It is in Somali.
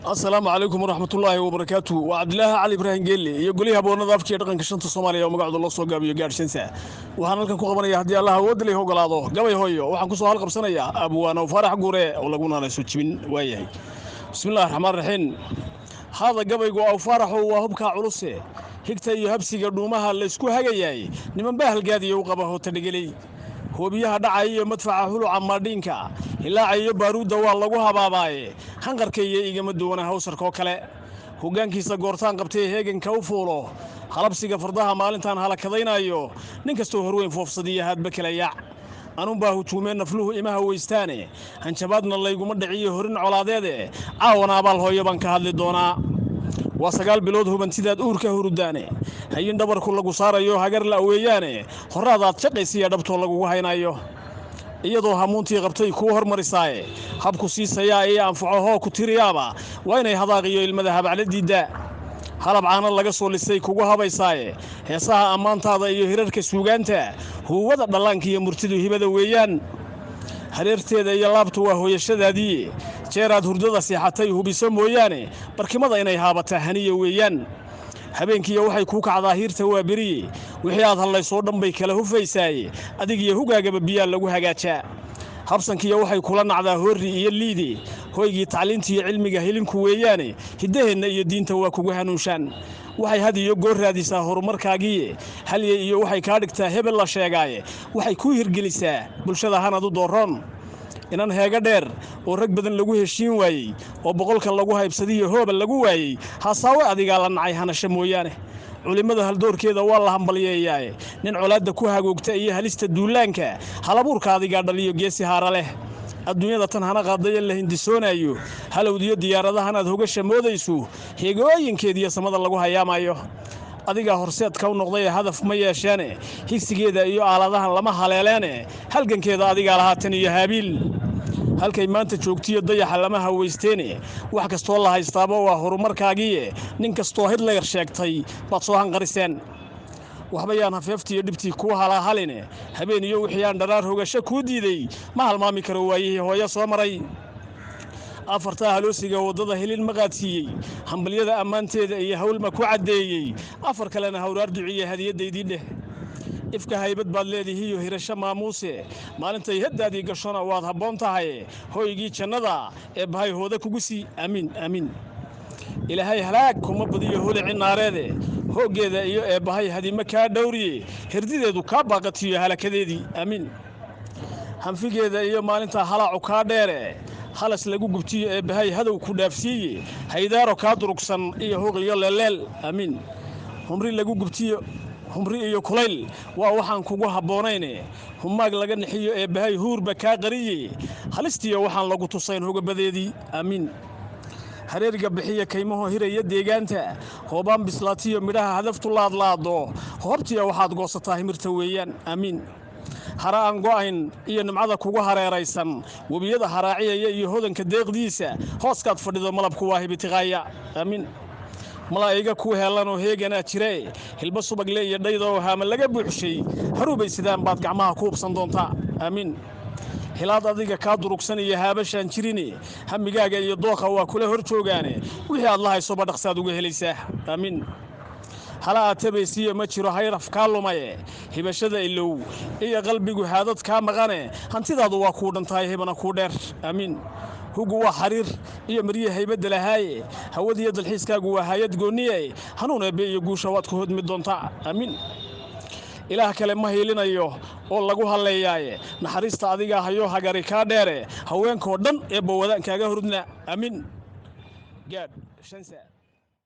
السلام عليكم ورحمة الله وبركاته وعبد الله علي إبراهيم جيلي يقولي هبو نظافة dhaqanka shanta Soomaaliya oo magacooda loo soo gaabiyo gaarsiin saa waxaan halkan ku qabanayaa hadii Allah awood leh ogolaado gabay hooyo waxaan ku soo hal qabsanayaa abwaano farax guure oo lagu naanayso jibin waayahay bismillaahir rahmaanir rahiim hada gabaygu oo faraxo waa hubka culus higta iyo habsiga dhuumaha la isku hagayay niman bahal gaadiyo u qaba hoota dhigalay hoobiyaha dhacay iyo madfaca hulu camaadinka ilaa ay baaruuda waa lagu habaabay hanqarkayga igama duwana hawsarko kale hogaankiisa goortaan qabtay heeganka u fuulo qalabsiga fardaha maalintan halakadaynayo nin kasto horweyn foofsadiya hadba kala yaac anun baa hutuumeen nafluhu imaha weystaane hanjabaadna layguma dhiciyo horin colaadeede caawana abaal hooyo baan ka hadli doonaa waa 9 bilood hubantidaad uurka hurudaane hayin dhabarku lagu saarayo hagar la weeyaane horaadaad shaqaysiya dhabtoo lagu haynayo iyadoo hamuuntii qabtay ku hormarisay habku siisaya ay anfaco hoo ku tiriyaaba waa inay hadaaqiyo ilmada habacladiida halab caana laga soo lisay kugu habaysay heesaha amaantaada iyo hirarka suugaanta huwada dhalanka iyo murtidu hibada weeyaan hareerteeda iyo laabtu waa hooyashadaadii jeeraad hurdada seexatay hubiso mooyaane barkimada inay haabata haniyo weeyaan habeenkii waxay ku kacdaa hiirta waa bari wixii aad hadlayso dhanbay kala hufaysaay adig iyo hugaagaba biyaa lagu hagaajaa habsankii waxay kula nacdaa hoori iyo liidi hoygii tacliinta iyo cilmiga hilinku weeyaane hidaheena iyo diinta waa kugu hanuunshaan waxay had iyo goor raadisaa horumarkaagii halye iyo waxay ka dhigtaa hebel la sheegay waxay ku hirgelisaa bulshada hanadu dooron inan heega dheer oo rag badan lagu heshiin waayay oo boqolka lagu haybsadiyo hooba lagu waayay hasaawe adiga la nacay hanasho mooyaane culimada haldoorkeeda waa la hambalyeeyay nin colaada ku hagoogta iyo halista duulaanka halabuurka adiga dhaliyo geesi haara leh adduunyada tan hana qaadayo la hindisoonayo halowdiyo diyaaradahan aad hogasha moodayso heegooyinkeediyo samada lagu hayaamayo adiga horseedka u noqday hadaf ma yeeshaane higsigeeda iyo aaladahan lama haleeleene halgankeeda adiga lahaatan iyo haabil halkay maanta joogtiyo dayaxa lama haweysteene wax kasto la haystaaba waa horumarkaagii nin kasto Hitler sheegtay baad soo hanqariseen waxba yaan hafeeftii dhibtii ku halaahaline habeen iyo wixii aan dharaar hogasho ku diiday ma halmaami karo waayihii hooyo soo maray afarta haloosiga wadada helin maqaadsiiyay hambaliyada amaanteeda iyo hawlma ku cadeeyay afar kalena hawraar duciye hadiyadeedii dheh ifka haybad baad leedahay iyo hirasho maamuuse maalintay hadaadii gashona waad haboon tahay hooygii jannada ee bahay hooda kugu sii aamin aamin ilaahay halaag kuma badiyo holici naareede hoogeeda iyo ee bahay hadima ka dhowriye hirdideedu ka baaqatiyo halakadeedii aamin hanfigeeda iyo maalinta halaacu ka dheere halas lagu gubtiyo ee bahay hadow ku dhaafsiye haydaaro ka durugsan iyo hooqiyo leel aamin humri lagu gubtiyo humri iyo kulayl waa waxaan kugu haboonayne humaag laga nixiyo ee bahay huurba ka qariye halistiyo waxaan lagu tusayn hogabadeedii aamin hareeriga bixiya kaymaho hiraya deegaanta hoobaan bislaatiyo midhaha hadaftu laadlaado hoobtiya waxaad goosataa himirta weeyaan aamin hara aan go'ayn iyo nimcada kugu hareeraysan wabiyada haraaciyaya iyo hodanka deeqdiisa hooskaad fadhido malabku waa hibitiqaaya aamin malaa'iga ku heelan oo heegana jire hilba subagle iyo dhaydo haama laga buuxshay harubay sidaan baad gacmaha ku hubsan doontaa aamin hilaad adiga ka durugsan iyo haabashan jirine hamigaaga iyo dooqa waa kula hor joogaane wixii aad la hayso ba dhaqsaad uga helaysaa aamin hala atabeysiyo ma jiro hayraf ka lumay hibashada ilow iyo qalbigu haadad ka maqane hantidaadu waa ku dhantahay hebana ku dheer aamin hugu waa xariir iyo mariye haybada lahaay hawadiyo dalxiiskaagu waa hayad gooniye hanuuneebe iyo guusha waad ku hodmi doontaa aamin ilaah kale ma hiilinayo oo lagu haleeyay naxariista adiga hayo hagari ka dheere haweenko dhan ee bawadankaaga hurdna aamin gaad shansa